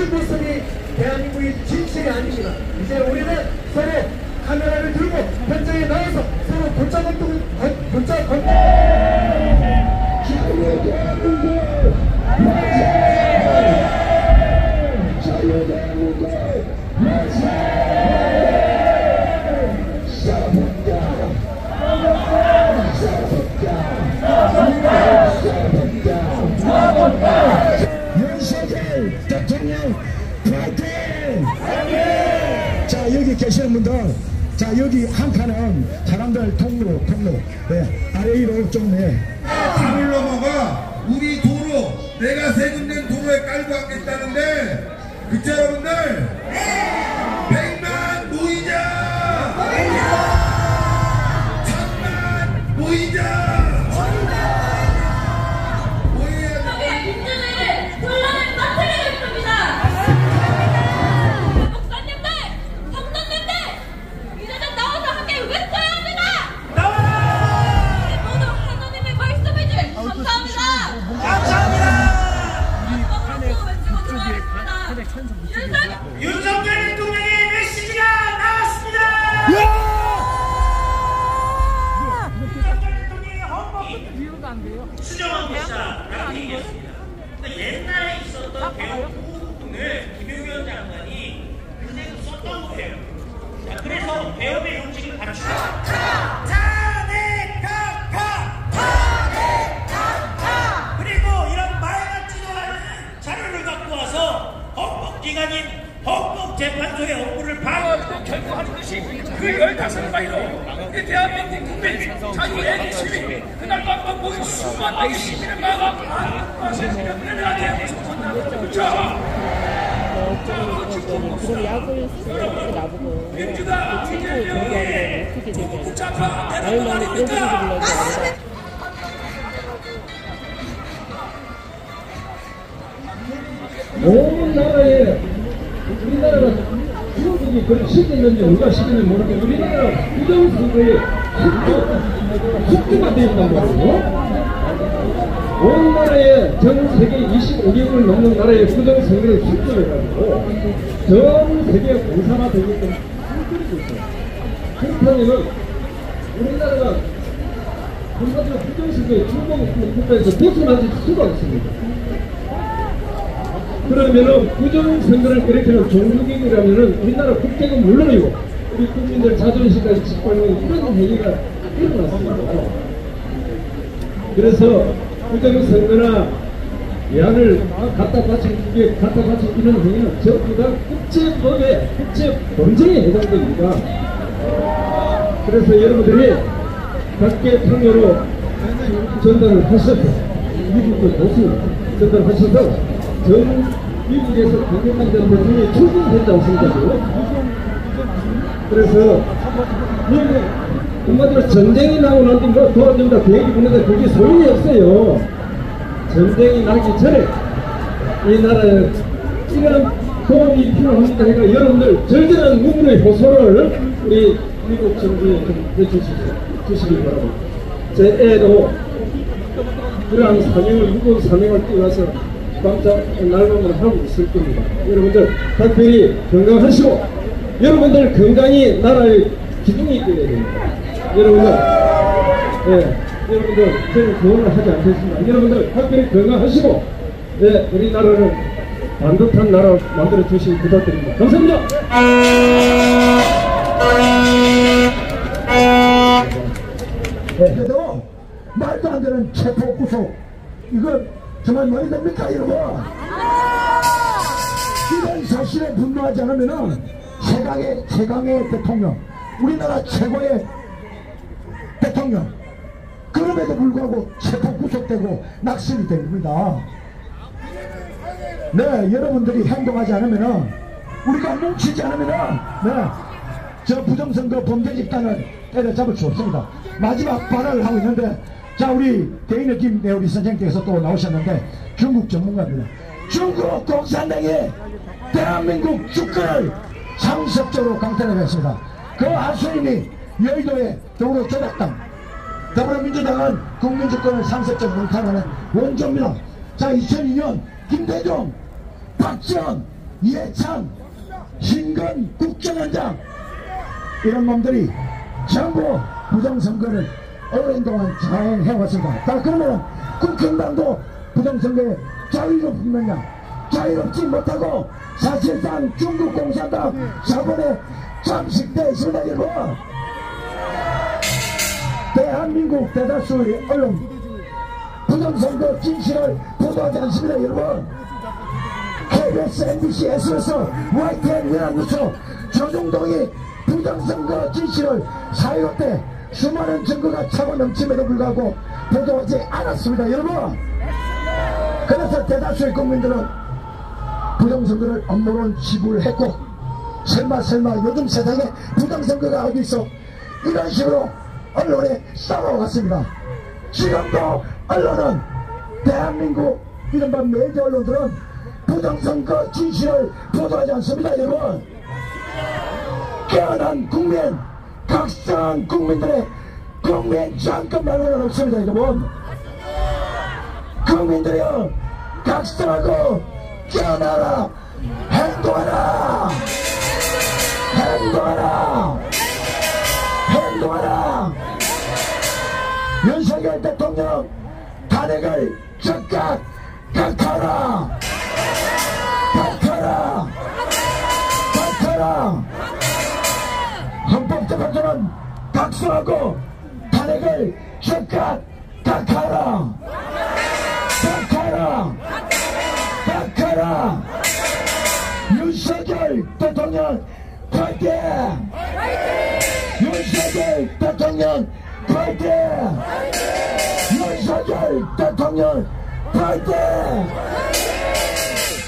이런 모습이 대한민국의 진실이 아닙니다. 이제 우리는 서로 카메라를 들고 현장에 나와서 서로 골자 건동 윤석열 대통령 파이팅! 자, 여기 계시는 분들, 자, 여기 한 칸은 사람들 통로, 네, 아래 위로 좀 내. 강을 넘어가 우리 도로, 내가 세금 낸 도로에 깔고 왔겠다는데, 그쵸 여러분들? 네! 100만 모이자! 모이자! 1000만 모이자! 윤석열 대통령의 메시지가 나왔습니다. 윤석열 대통령의 헌법 수정한 것이다라고 얘기했습니다. 옛날에 있었던 배우 보호부분을 김용현 장관이 그대로 썼던 거예요. 자, 그래서 배움의 용직을 갖추고 그리고 이런 말 같지도 않은 자료를 갖고 와서 헌법기관인 헌법재판소의 업무를 방어하고 결부하는 것이 그 15마리로 우리 대한민국 국민이 자유의 시민 그날 밤만 모인 수많은 시민의 마음 것을 그들한테 그렇죠? 그럼 약을 쓰고 나보고 민주당 어떻게 되냐 말만 그런 소리 불러도 온 나라에 우리나라가 중국이 그런 시켰는지 우리가 시켰는지 모르는데 우리나라 부정선거에 숙주가 되어 있단 말이에요. 온 나라에 전 세계 25개국을 넘는 나라의 부정선거에 숙주해가지고 전 세계 공산화 되게끔 흔들리고 있어요. 그렇다면은 우리나라가 한마디로 부정선거에 중국 국가에서 벗어나질 수가 없습니다. 그러면은 부정선거를 일으키는 종북이라면은 우리나라 국격은 물론이고 우리 국민들 자존심까지 짓밟는 이런 행위가 일어났습니다. 그래서 부정선거나 양을 갖다 바친 이런 행위는 전부 다 국제법에 국제범죄에 해당됩니다. 그래서 여러분들이 각계 통로로 전달을 하셔서 미국도 도수 전달하셔서 전 미국에서 강경한 대통령이 출근했지 않습니까? 그래서 한마디로 전쟁이 나고 난 뒤 뭐 도와준다 계획이 보내다 그게 소용이 없어요. 전쟁이 나기 전에 이 나라에 이런 도움이 필요합니다. 그러니까 여러분들 절절한 눈물의 호소를 우리 미국 정부에 좀 해주시기 바랍니다. 제 애도 그러한 사명을 무거운 사명을 띄워서 깜짝 날방을 하고 있을 겁니다. 여러분들 각별히 건강하시고 여러분들 건강이 나라의 기둥이 되어야 됩니다. 여러분들 여러분들 저는 그거는 하지 않겠습니다. 여러분들 각별히 건강하시고 우리나라를 반듯한 나라 만들어 주시기 부탁드립니다. 감사합니다. 그래도 말도 안 되는 체포 구속 이거 정말 말이 됩니까 여러분? 이런 사실에 분노하지 않으면은 최강의 대통령 우리나라 최고의 대통령 그럼에도 불구하고 체포 구속되고 낙선이 됩니다. 네 여러분들이 행동하지 않으면은 우리가 뭉치지 않으면은 저 부정선거 범죄 집단을 때려잡을 수 없습니다. 마지막 발언을 하고 있는데 자 우리 대인의 김대우리 선생님께서 또 나오셨는데 중국 전문가입니다. 중국 공산당이 대한민국 주권을 상습적으로 강탈을 했습니다. 그 하수인이 여의도의 도로 조작당 더불어민주당은 국민주권을 상습적으로 강탈하는 원조입니다. 자 2002년 김대중, 박지원, 이해창, 신건 국정원장 이런 놈들이 전부 부정선거를 오랜 동안 자행해왔습니다. 자, 그러면 국힘당도 부정선거에 자유롭느냐? 자유롭지 못하고 사실상 중국 공산당 자본에 잠식되어 있습니다. 여러분, 대한민국 대다수의 언론 부정선거 진실을 보도하지 않습니다. 여러분, KBS, MBC, SBS, YTN, 연합뉴스, 조중동이 부정선거 진실을 사유롭게 수많은 증거가 차고 넘침에도 불구하고 보도하지 않았습니다. 여러분, 그래서 대다수의 국민들은 부정선거를 업무론 지불했고, 설마 요즘 세상에 부정선거가 어디 있어? 이런 식으로 언론에 싸워왔습니다. 지금도 언론은, 대한민국 이른바 메이저 언론들은 부정선거 진실을 보도하지 않습니다. 여러분, 깨어난 국민, 각성한 국민들의 국민 잠깐만은 없습니다. 여러분, 국민들이여, 각성하고 깨어나라. 행동하라. 윤석열 대통령 탄핵을 즉각 각하라. 헌법재판소는 각성하고 탄핵을 즉각 각하라. 윤석열 대통령 파이팅! 윤석열 대통령 파이팅! 윤석열 대통령 파이팅!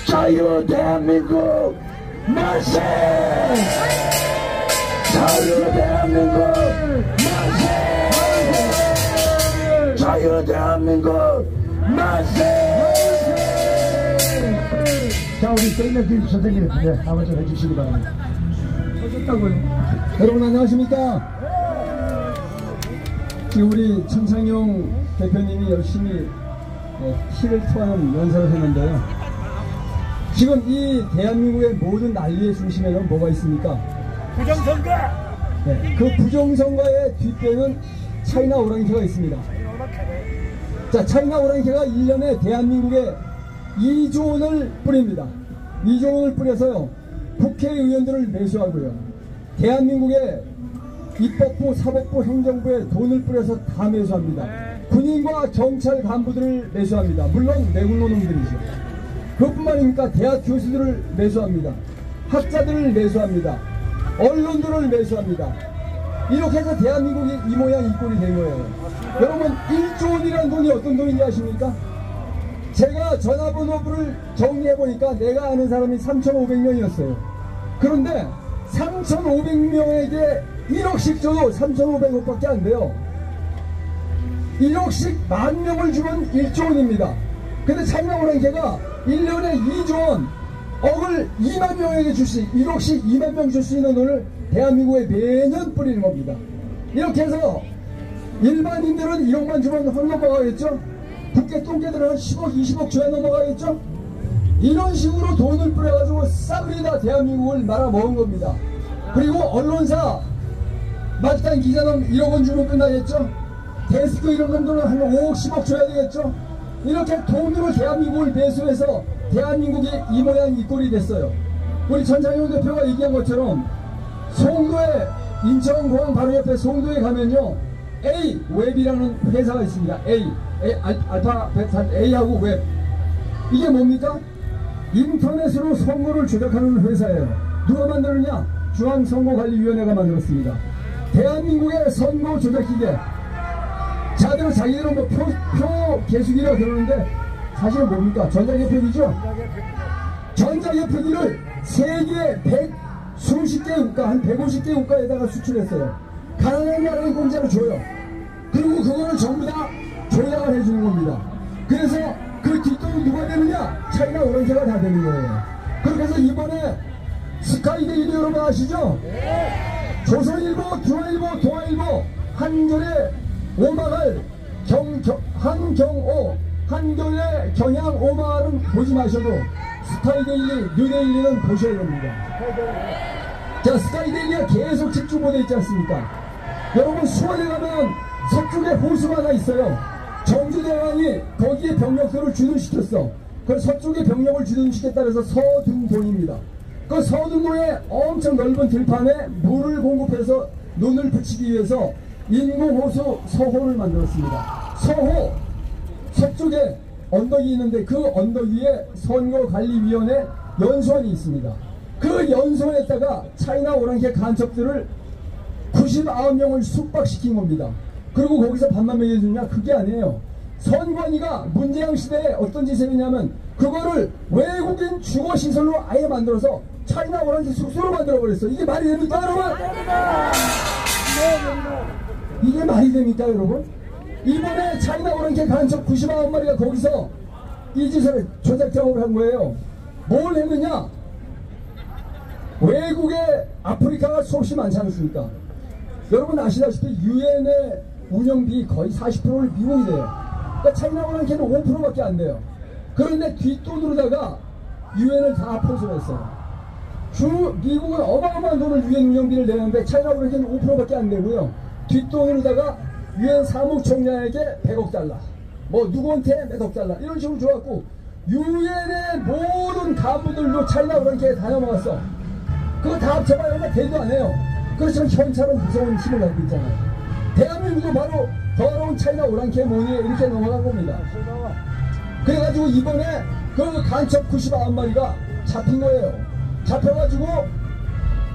자유 대한민국 만세! 자유 대한민국 만세! 자유 대한민국 만세! 자, 우리 땡볕님 선생님, 한번 좀 해주시기 바랍니다. 터졌다고요. 여러분 안녕하십니까? 지금 우리 천창용 대표님이 열심히 피를 토하는 연설을 했는데요. 지금 이 대한민국의 모든 난리의 중심에는 뭐가 있습니까? 부정선거! 네, 그 부정선거의 뒷배는 차이나 오랑캐가 있습니다. 자, 차이나 오랑캐가 1년에 대한민국에 2조 원을 뿌립니다. 2조 원을 뿌려서요, 국회의원들을 매수하고요, 대한민국의 입법부, 사법부, 행정부에 돈을 뿌려서 다 매수합니다. 군인과 경찰 간부들을 매수합니다. 물론 내국노 놈들이죠. 그것뿐만 아닙니까? 대학 교수들을 매수합니다. 학자들을 매수합니다. 언론들을 매수합니다. 이렇게 해서 대한민국이 이 모양 이 꼴이 된 거예요. 여러분, 1조 원이라는 돈이 어떤 돈인지 아십니까? 제가 전화번호부를 정리해보니까 내가 아는 사람이 3,500명이었어요. 그런데 3,500명에게 1억씩 줘도 3,500억밖에 안 돼요. 1억씩 10,000명을 주면 1조 원입니다. 근데 참나오랑캐가 1년에 2조 원, 억을 2만 명에게 줄 수, 1억씩 2만 명 줄 수 있는 돈을 대한민국에 매년 뿌리는 겁니다. 이렇게 해서 일반인들은 1억만 주면 확 넘어가겠죠? 국회 똥개들은 한 10억, 20억 줘야 넘어가겠죠? 이런 식으로 돈을 뿌려가지고 싸그리 다 대한민국을 말아먹은 겁니다. 그리고 언론사 마땅한 기자는 1억 원 주면 끝나겠죠? 데스크 이런 놈들은 한 5억, 10억 줘야 되겠죠? 이렇게 돈으로 대한민국을 매수해서 대한민국이 이 모양 이 꼴이 됐어요. 우리 천창용 대표가 얘기한 것처럼 송도에, 인천공항 바로 옆에 송도에 가면요, A 웹이라는 회사가 있습니다. 알파 베타 A하고 웹. 이게 뭡니까? 인터넷으로 선거를 조작하는 회사예요. 누가 만드느냐? 중앙선거관리위원회가 만들었습니다. 대한민국의 선거 조작 기계. 자기들은 뭐 표 개수기라 그러는데 사실은 뭡니까? 전자개표기죠? 전자개표기를 세계 100수십 개 국가, 한 150개 국가에다가 수출했어요. 가난한 나라에 공짜로 줘요. 그리고 그거를 전부 다 조작을 해주는 겁니다. 그래서 그 뒷돈이 누가 되느냐? 차이나 오랑캐가 다 되는 거예요. 그렇게 해서 이번에 스카이데이도 여러분 아시죠? 조선일보, 중앙일보, 동아일보, 한겨레, 오마갈, 한경오, 한겨레 경향 오마는 보지 마셔도 스카이데일리, 뉴데일리는 보셔야 됩니다. 자, 스카이데일리가 계속 집중보도 있지 않습니까? 여러분, 수원에 가면 서쪽에 호수가 하나 있어요. 정주대왕이 거기에 병력들을 주둔시켰어. 그 서쪽에 병력을 주둔시켰다 해서 서등동입니다. 그 서등동에 엄청 넓은 들판에 물을 공급해서 논을 붙이기 위해서 인공호수 서호를 만들었습니다. 서호, 서쪽에 언덕이 있는데 그 언덕 위에 선거관리위원회 연수원이 있습니다. 그 연수원에다가 차이나 오랑캐 간첩들을 99명을 숙박시킨 겁니다. 그리고 거기서 밥만 먹여주냐? 그게 아니에요. 선관위가 문재양 시대에 어떤 짓을 했냐면 그거를 외국인 주거시설로 아예 만들어서 차이나 오랑캐 숙소로 만들어버렸어요. 이게 말이 됩니까, 여러분? 이게 말이 됩니까, 여러분? 이번에 차이나 오랑캐 간첩 99마리가 거기서 이 짓을 조작 작업을 한 거예요. 뭘 했느냐? 외국에 아프리카가 수없이 많지 않습니까? 여러분 아시다시피 유엔의 운영비 거의 40%를 미국이 돼요. 그러니까 차이나 오랑캐는 5%밖에 안 돼요. 그런데 뒷돈으로다가 유엔을 다 포섭했어요. 미국은 어마어마한 돈을 유엔 운영비를 내는데 차이나 오랑캐는 5%밖에 안 되고요. 뒷돈으로다가 유엔 사무총장에게 100억 달러, 뭐 누구한테 몇억 달러 이런 식으로 줘갖고 유엔의 모든 간부들도 차이나 오랑캐에 다녀먹었어. 그거 다 합쳐봐야 얼마 되도 안 해요. 그렇지만 현찰은 무서운 힘을 갖고 있잖아요. 대한민국도 바로 더러운 차이나 오랑캐 모니에 이렇게 넘어간 겁니다. 그래가지고 이번에 그 간첩 99마리가 잡힌 거예요. 잡혀가지고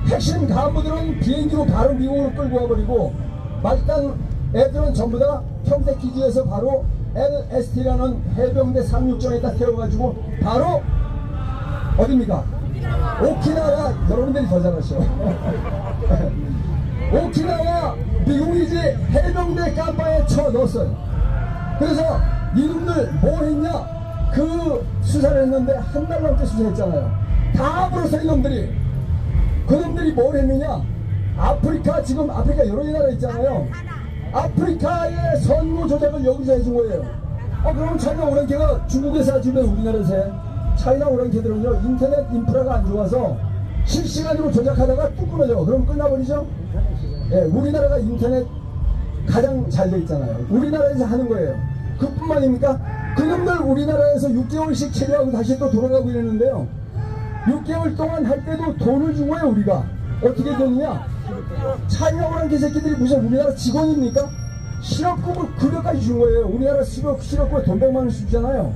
핵심 간부들은 비행기로 바로 미국으로 끌고 와버리고 말단 애들은 전부 다 평택기지에서 바로 LST라는 해병대 상륙정에다 태워가지고 바로 어딥니까? 오키나와. 여러분들이 더 잘하셔. 오키나와 미국이지 해병대 깜바에 쳐넣었어요. 그래서 이놈들 뭐 했냐? 그 수사를 했는데 한 달 넘게 수사했잖아요. 다 불었어 이놈들이. 그놈들이 뭘 했느냐? 아프리카, 지금 아프리카 여러 개 나라 있잖아요. 아프리카의 선거 조작을 여기서 해준 거예요. 그럼 차이나 오랑캐가 중국에서 해주면 우리나라에서 해? 차이나 오랑캐들은요, 인터넷 인프라가 안 좋아서 실시간으로 조작하다가 뚝 끊어져. 그럼 끝나버리죠? 예, 우리나라가 인터넷 가장 잘 돼 있잖아요. 우리나라에서 하는 거예요. 그뿐만입니까? 그놈들 우리나라에서 6개월씩 체류하고 다시 또 돌아가고 이랬는데요. 6개월 동안 할 때도 돈을 준 거예요, 우리가. 어떻게 되느냐? 차이나 오랑캐 새끼들이 무슨 우리나라 직원입니까? 실업급을 급여까지 준 거예요. 우리나라 실업급에 돈 100만 원씩 주잖아요.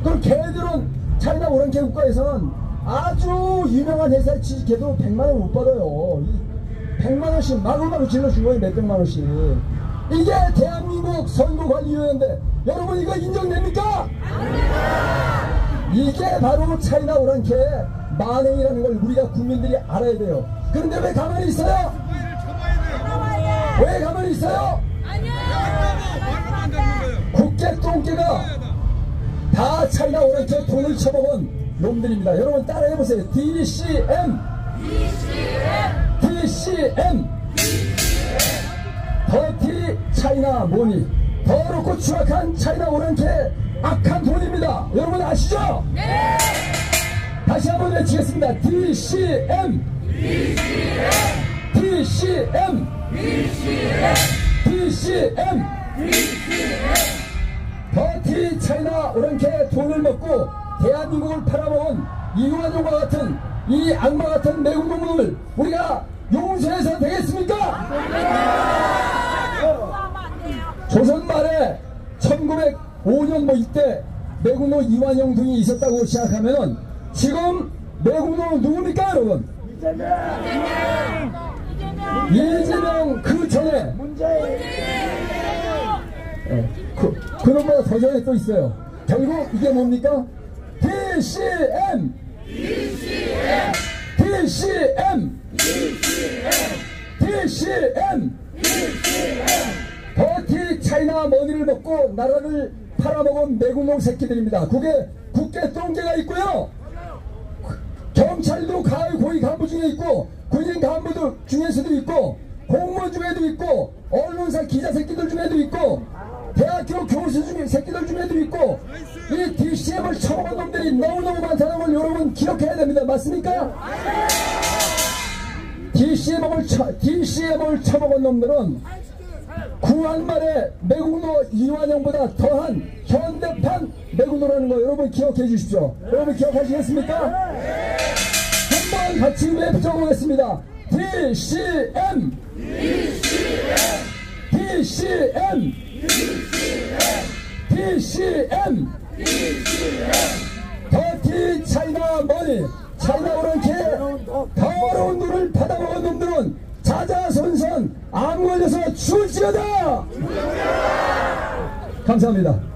그럼 걔들은 차이나 오랑캐 국가에서는 아주 유명한 회사에 취직해도 100만 원 못 받아요. 100만 원씩 마구마구 질러준 거예요. 몇백만 원씩. 이게 대한민국 선거관리위원회인데 여러분 이거 인정됩니까? 이게 바로 차이나 오랑캐 만행이라는 걸 우리가 국민들이 알아야 돼요. 그런데 왜 가만히 있어요? 왜 가만히 있어요? 국회 똥개가 다 차이나 오랑캐 돈을 쳐먹은 놈들입니다. 여러분 따라해보세요. DCM 더티 차이나 모니. 더럽고 추악한 차이나 오랑캐 악한 돈입니다. 여러분 아시죠? 네! 다시 한번 외치겠습니다. DCM 더티 차이나 오랑캐 돈을 먹고 대한민국을 팔아먹은 이완용과 같은 이 악마 같은 매국노를 우리가 용서해서 되겠습니까? 조선 말에 1905년 뭐 이때 매국노 이완용 등이 있었다고 시작하면은 지금 매국노는 누굽니까 여러분? 이재명 그 전에 그놈보다 더 전에 또 있어요. 결국 이게 뭡니까? DCM 더티 차이나 머니를 먹고 나라를 팔아먹은 매국노 새끼들입니다. 그게 국회 똥개가 있고요. 경찰도 고위 간부 중에 있고 군인 간부들 중에서도 있고 공무원 중에도 있고 언론사 기자 새끼들 중에도 있고 대학교 교수 중에 새끼들 중에도 있고 이 DCM을 처먹은 놈들이 너무너무 많다는 걸 여러분 기억해야 됩니다. 맞습니까? DCM을 처먹은 놈들은 구한말의 매국노 이완용보다 더한 현대판 매국노라는 거 여러분 기억해 주십시오. 여러분 기억하시겠습니까? 한번 같이 외쳐보겠습니다. DCM DCM DCM 더티 차이나 머니 차이나 오랑캐 더러운 눈을 받아먹은 놈들은 자자손손 암 걸려서 죽을지어다. 감사합니다.